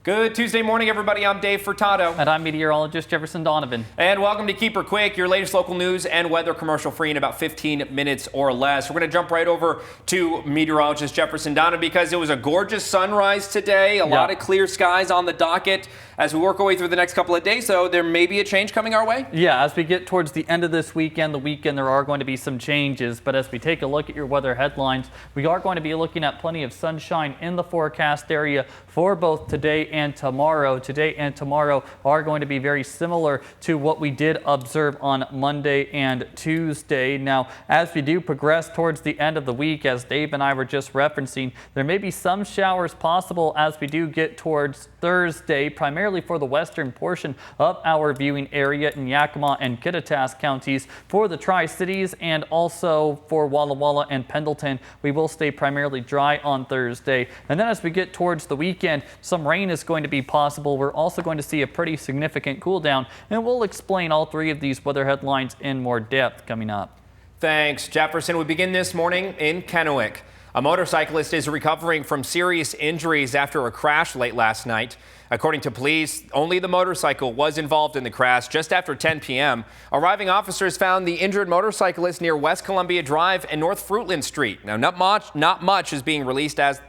Good Tuesday morning, everybody. I'm Dave Furtado. And I'm meteorologist Jefferson Donovan. And welcome to Keep Her Quick, your latest local news and weather commercial free in about 15 minutes or less. We're going to jump right over to meteorologist Jefferson Donovan because it was a gorgeous sunrise today. A lot of clear skies on the docket. As we work our way through the next couple of days, though, there may be a change coming our way. Yeah, as we get towards the end of this weekend, there are going to be some changes. But as we take a look at your weather headlines, we are going to be looking at plenty of sunshine in the forecast area for both today and tomorrow. Today and tomorrow are going to be very similar to what we did observe on Monday and Tuesday. Now, as we do progress towards the end of the week, as Dave and I were just referencing, there may be some showers possible as we do get towards Thursday, primarily for the western portion of our viewing area in Yakima and Kittitas counties. For the Tri-Cities and also for Walla Walla and Pendleton, we will stay primarily dry on Thursday. And then as we get towards the weekend, some rain is going to be possible. We're also going to see a pretty significant cool down, and we'll explain all three of these weather headlines in more depth coming up. Thanks, Jefferson. We begin this morning in Kennewick. A motorcyclist is recovering from serious injuries after a crash late last night. According to police, only the motorcycle was involved in the crash just after 10 p.m. Arriving officers found the injured motorcyclist near West Columbia Drive and North Fruitland Street. Now, not much is being released as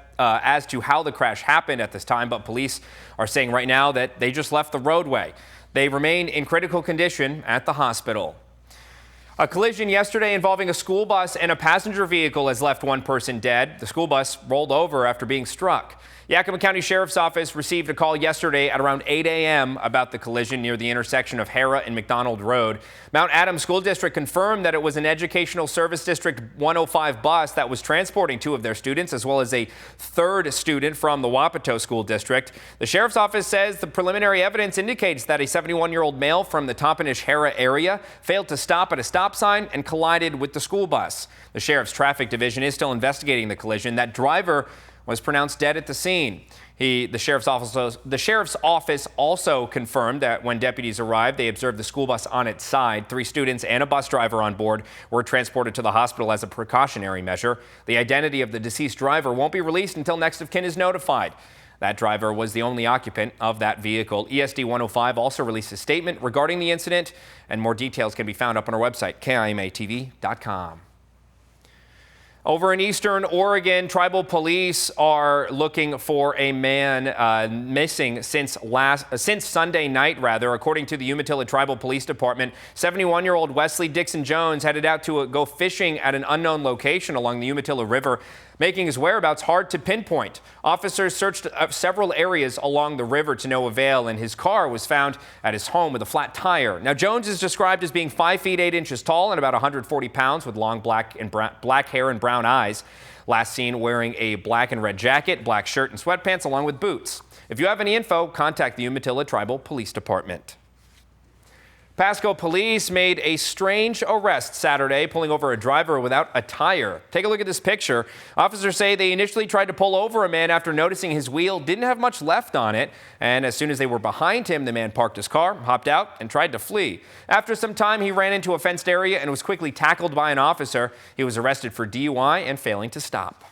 to how the crash happened at this time, but police are saying right now that they just left the roadway. They remain in critical condition at the hospital. A collision yesterday involving a school bus and a passenger vehicle has left one person dead. The school bus rolled over after being struck. Yakima County Sheriff's Office received a call yesterday at around 8 a.m. about the collision near the intersection of Hara and McDonald Road. Mount Adams School District confirmed that it was an Educational Service District 105 bus that was transporting two of their students, as well as a third student from the Wapato School District. The Sheriff's Office says the preliminary evidence indicates that a 71-year-old male from the Toppenish-Hara area failed to stop at a stop sign and collided with the school bus. The Sheriff's Traffic Division is still investigating the collision. That driver was pronounced dead at the scene. The Sheriff's Office also confirmed that when deputies arrived, they observed the school bus on its side. 3 students and a bus driver on board were transported to the hospital as a precautionary measure. The identity of the deceased driver won't be released until next of kin is notified. That driver was the only occupant of that vehicle. ESD 105 also released a statement regarding the incident, and more details can be found up on our website, KIMATV.com. Over in eastern Oregon, tribal police are looking for a man missing since Sunday night, according to the Umatilla Tribal Police Department. 71-year-old Wesley Dixon Jones headed out to go fishing at an unknown location along the Umatilla River, making his whereabouts hard to pinpoint. Officers searched several areas along the river to no avail, and his car was found at his home with a flat tire. Now, Jones is described as being 5 feet 8 inches tall and about 140 pounds with long black hair and brown eyes. Last seen wearing a black and red jacket, black shirt and sweatpants along with boots. If you have any info, contact the Umatilla Tribal Police Department. Pasco police made a strange arrest Saturday, pulling over a driver without a tire. Take a look at this picture. Officers say they initially tried to pull over a man after noticing his wheel didn't have much left on it. And as soon as they were behind him, the man parked his car, hopped out, and tried to flee. After some time, he ran into a fenced area and was quickly tackled by an officer. He was arrested for DUI and failing to stop.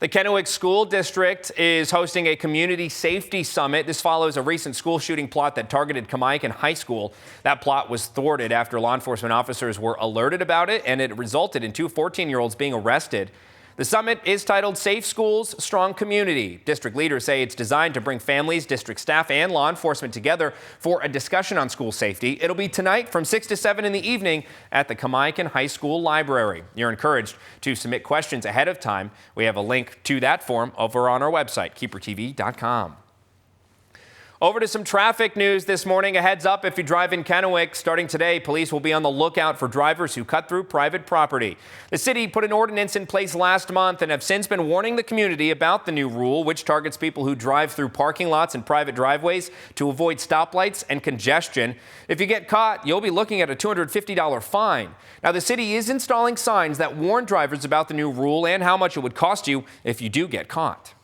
The Kennewick School District is hosting a community safety summit. This follows a recent school shooting plot that targeted Kennewick High School. That plot was thwarted after law enforcement officers were alerted about it, and it resulted in 2 14-year-olds being arrested. The summit is titled Safe Schools, Strong Community. District leaders say it's designed to bring families, district staff, and law enforcement together for a discussion on school safety. It'll be tonight from 6 to 7 in the evening at the Kennewick High School Library. You're encouraged to submit questions ahead of time. We have a link to that form over on our website, KEPRTV.com. Over to some traffic news this morning. A heads up if you drive in Kennewick. Starting today, police will be on the lookout for drivers who cut through private property. The city put an ordinance in place last month and have since been warning the community about the new rule, which targets people who drive through parking lots and private driveways to avoid stoplights and congestion. If you get caught, you'll be looking at a $250 fine. Now, the city is installing signs that warn drivers about the new rule and how much it would cost you if you do get caught.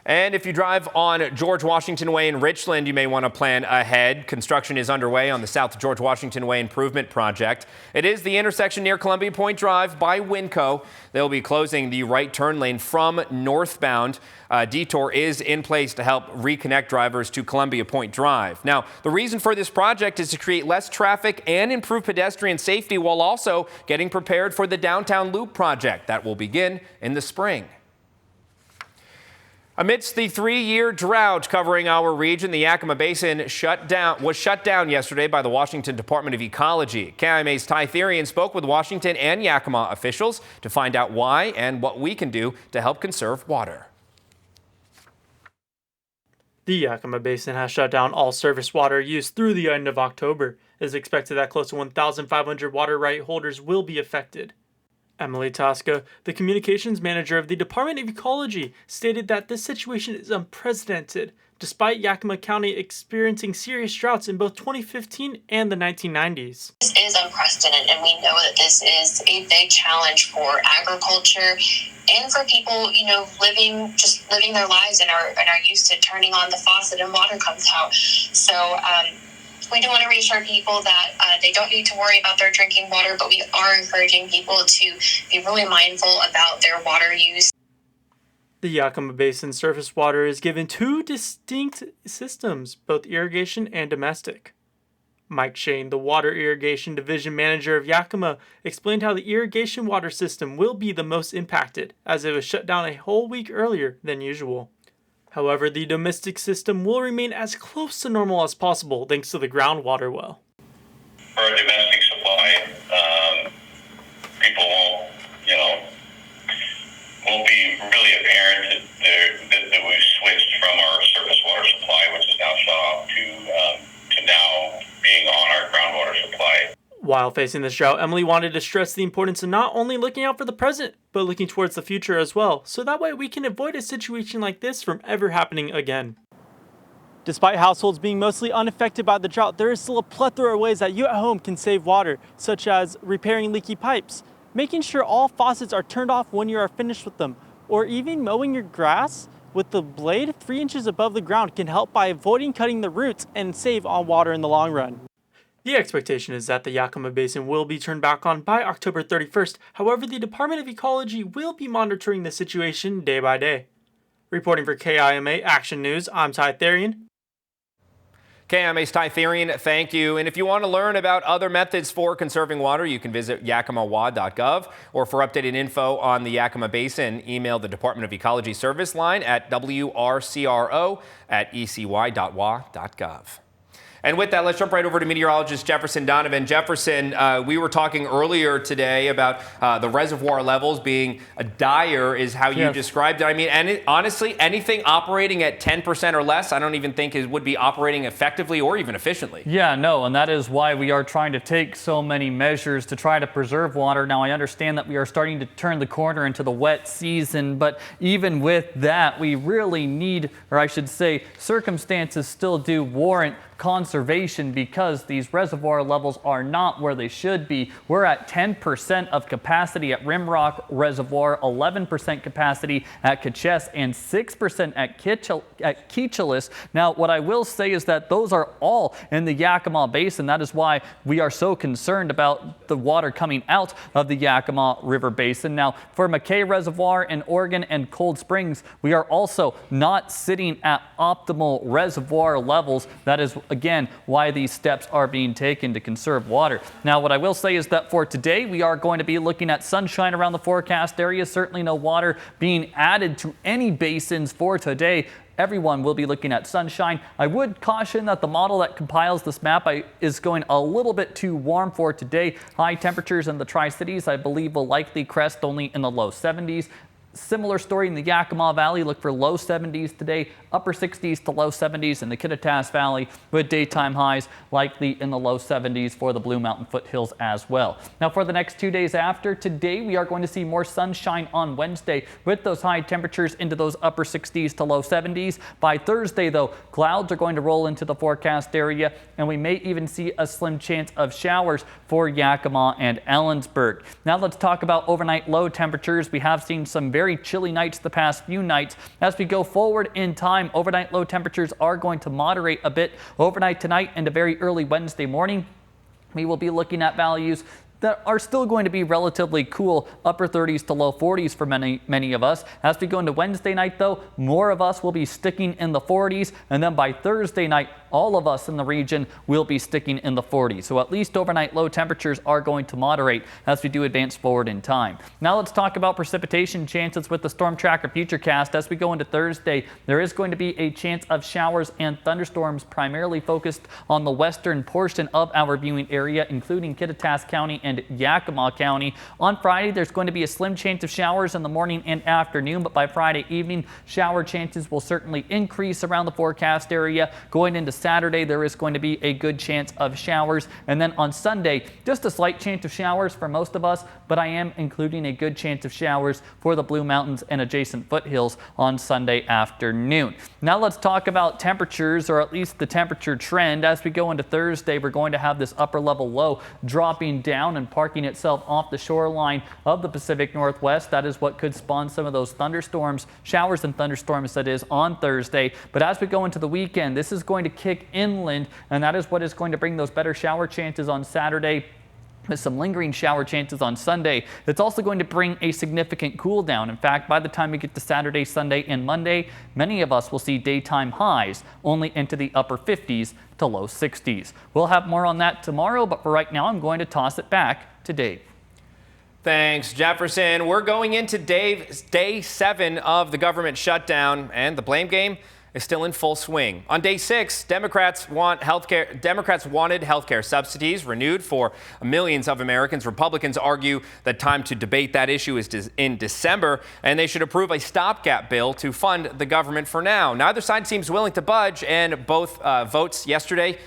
And if you drive on George Washington Way in Richland, you may want to plan ahead. Construction is underway on the South George Washington Way improvement project. It is the intersection near Columbia Point Drive by Winco. They'll be closing the right turn lane from northbound. Detour is in place to help reconnect drivers to Columbia Point Drive. Now, the reason for this project is to create less traffic and improve pedestrian safety while also getting prepared for the downtown loop project that will begin in the spring. Amidst the 3-year drought covering our region, the Yakima Basin was shut down yesterday by the Washington Department of Ecology. KIMA's Ty Therian spoke with Washington and Yakima officials to find out why and what we can do to help conserve water. The Yakima Basin has shut down all surface water use through the end of October. It is expected that close to 1,500 water right holders will be affected. Emily Tosca, the communications manager of the Department of Ecology, stated that this situation is unprecedented, despite Yakima County experiencing serious droughts in both 2015 and the 1990s. This is unprecedented, and we know that this is a big challenge for agriculture and for people, living their lives and are used to turning on the faucet and water comes out. So, we do want to reassure people that they don't need to worry about their drinking water, but we are encouraging people to be really mindful about their water use. The Yakima Basin surface water is given 2 distinct systems, both irrigation and domestic. Mike Shane, the Water Irrigation Division Manager of Yakima, explained how the irrigation water system will be the most impacted, as it was shut down a whole week earlier than usual. However, the domestic system will remain as close to normal as possible thanks to the groundwater well. For a domestic supply, people won't be really apparent that we've switched from our surface water supply, which is now shut off, to now being on our groundwater supply. While facing this drought, Emily wanted to stress the importance of not only looking out for the present, but looking towards the future as well, so that way we can avoid a situation like this from ever happening again. Despite households being mostly unaffected by the drought, there is still a plethora of ways that you at home can save water, such as repairing leaky pipes, making sure all faucets are turned off when you are finished with them, or even mowing your grass with the blade 3 inches above the ground can help by avoiding cutting the roots and save on water in the long run. The expectation is that the Yakima Basin will be turned back on by October 31st. However, the Department of Ecology will be monitoring the situation day by day. Reporting for KIMA Action News, I'm Ty Therian. KIMA's Ty Therian, thank you. And if you want to learn about other methods for conserving water, you can visit yakimawa.gov, or for updated info on the Yakima Basin, email the Department of Ecology service line at wrcro@ecy.wa.gov. And with that, let's jump right over to meteorologist Jefferson Donovan. Jefferson, we were talking earlier today about the reservoir levels being dire is how you described it. I mean, and honestly, anything operating at 10% or less, I don't even think it would be operating effectively or even efficiently. Yeah, no, and that is why we are trying to take so many measures to try to preserve water. Now, I understand that we are starting to turn the corner into the wet season, but even with that, we really need, or I should say, circumstances still do warrant conservation because these reservoir levels are not where they should be. We're at 10% of capacity at Rimrock Reservoir, 11% capacity at Ketches, and 6% at Keechelis. Now, what I will say is that those are all in the Yakima Basin. That is why we are so concerned about the water coming out of the Yakima River Basin. Now, for McKay Reservoir in Oregon and Cold Springs, we are also not sitting at optimal reservoir levels. That is again, why these steps are being taken to conserve water. Now, what I will say is that for today, we are going to be looking at sunshine around the forecast area. Certainly no water being added to any basins for today. Everyone will be looking at sunshine. I would caution that the model that compiles this map is going a little bit too warm for today. High temperatures in the Tri-Cities, I believe, will likely crest only in the low 70s. Similar story in the Yakima Valley. Look for low 70s today, upper 60s to low 70s in the Kittitas Valley, with daytime highs likely in the low 70s for the Blue Mountain foothills as well. Now, for the next 2 days after today, we are going to see more sunshine on Wednesday with those high temperatures into those upper 60s to low 70s. By Thursday, though, clouds are going to roll into the forecast area, and we may even see a slim chance of showers for Yakima and Ellensburg. Now, let's talk about overnight low temperatures. We have seen some very very chilly nights the past few nights. As we go forward in time, overnight low temperatures are going to moderate a bit overnight tonight into very early Wednesday morning. We will be looking at values that are still going to be relatively cool, upper 30s to low 40s for many of us. As we go into Wednesday night, though, more of us will be sticking in the 40s, and then by Thursday night, all of us in the region will be sticking in the 40s. So at least overnight low temperatures are going to moderate as we do advance forward in time. Now let's talk about precipitation chances with the Storm Tracker Futurecast. As we go into Thursday, there is going to be a chance of showers and thunderstorms primarily focused on the western portion of our viewing area, including Kittitas County and Yakima County. On Friday, there's going to be a slim chance of showers in the morning and afternoon, but by Friday evening, shower chances will certainly increase around the forecast area. Going into Saturday, there is going to be a good chance of showers. And then on Sunday, just a slight chance of showers for most of us, but I am including a good chance of showers for the Blue Mountains and adjacent foothills on Sunday afternoon. Now let's talk about temperatures, or at least the temperature trend. As we go into Thursday, we're going to have this upper level low dropping down and parking itself off the shoreline of the Pacific Northwest. That is what could spawn some of those thunderstorms, showers and thunderstorms, that is, on Thursday. But as we go into the weekend, this is going to kick inland, and that is what is going to bring those better shower chances on Saturday, with some lingering shower chances on Sunday. It's also going to bring a significant cool down. In fact, by the time we get to Saturday, Sunday, and Monday, many of us will see daytime highs only into the upper 50s to low 60s. We'll have more on that tomorrow, but for right now, I'm going to toss it back to Dave. Thanks, Jefferson. We're going into day 7 of the government shutdown, and the blame game is still in full swing. On day 6, Democrats wanted healthcare subsidies renewed for millions of Americans. Republicans argue that time to debate that issue is in December, and they should approve a stopgap bill to fund the government for now. Neither side seems willing to budge, and both votes yesterday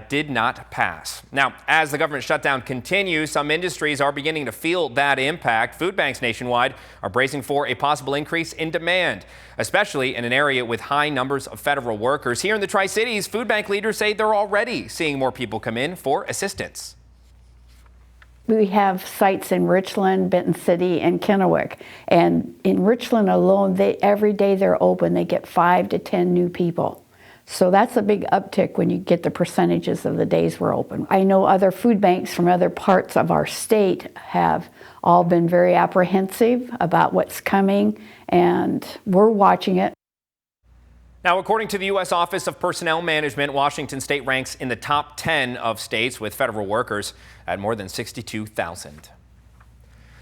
did not pass. Now, as the government shutdown continues, some industries are beginning to feel that impact. Food banks nationwide are bracing for a possible increase in demand, especially in an area with high numbers of federal workers. Here in the Tri-Cities, food bank leaders say they're already seeing more people come in for assistance. We have sites in Richland, Benton City, and Kennewick. And in Richland alone, every day they're open, they get 5 to 10 new people. So that's a big uptick when you get the percentages of the days we're open. I know other food banks from other parts of our state have all been very apprehensive about what's coming, and we're watching it. Now, according to the U.S. Office of Personnel Management, Washington state ranks in the top 10 of states with federal workers at more than 62,000.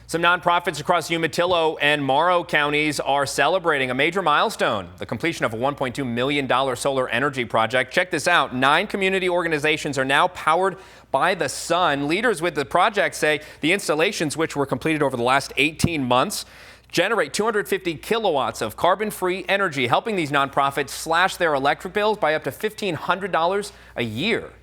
Some nonprofits across Umatilla and Morrow counties are celebrating a major milestone, the completion of a $1.2 million solar energy project. Check this out. 9 community organizations are now powered by the sun. Leaders with the project say the installations, which were completed over the last 18 months, generate 250 kilowatts of carbon-free energy, helping these nonprofits slash their electric bills by up to $1,500 a year.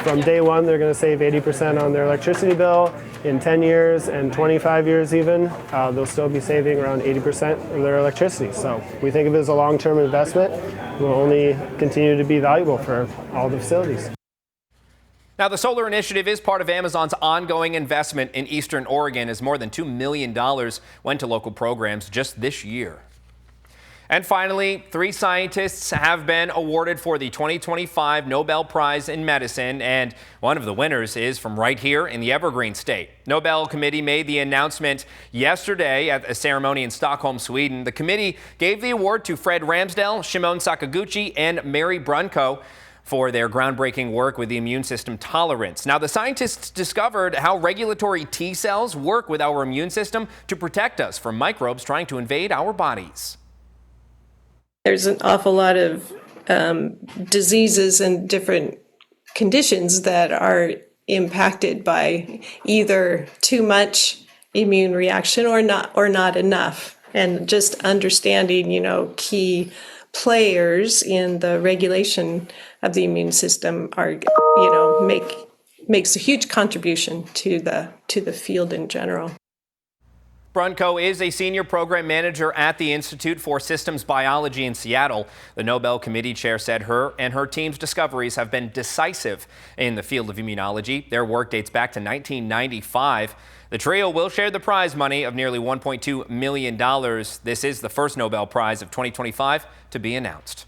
From day one, they're going to save 80% on their electricity bill. In 10 years and 25 years even, they'll still be saving around 80% of their electricity. So we think of it as a long-term investment. It will only continue to be valuable for all the facilities. Now, the solar initiative is part of Amazon's ongoing investment in Eastern Oregon, as more than $2 million went to local programs just this year. And finally, 3 scientists have been awarded for the 2025 Nobel Prize in Medicine, and one of the winners is from right here in the Evergreen State. Nobel Committee made the announcement yesterday at a ceremony in Stockholm, Sweden. The committee gave the award to Fred Ramsdell, Shimon Sakaguchi, and Mary Brunko for their groundbreaking work with the immune system tolerance. Now, the scientists discovered how regulatory T cells work with our immune system to protect us from microbes trying to invade our bodies. There's an awful lot of diseases and different conditions that are impacted by either too much immune reaction or not enough. And just understanding, key players in the regulation of the immune system are, makes a huge contribution to the field in general. Brunko is a senior program manager at the Institute for Systems Biology in Seattle. The Nobel Committee chair said her and her team's discoveries have been decisive in the field of immunology. Their work dates back to 1995. The trio will share the prize money of nearly $1.2 million. This is the first Nobel Prize of 2025 to be announced.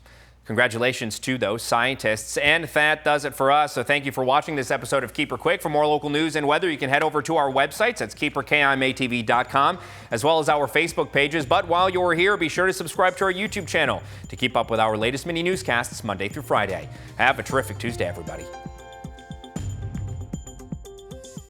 Congratulations to those scientists. And that does it for us. So thank you for watching this episode of Keeper Quick. For more local news and weather, you can head over to our websites. That's KeeperKIMATV.com, as well as our Facebook pages. But while you're here, be sure to subscribe to our YouTube channel to keep up with our latest mini newscasts Monday through Friday. Have a terrific Tuesday, everybody.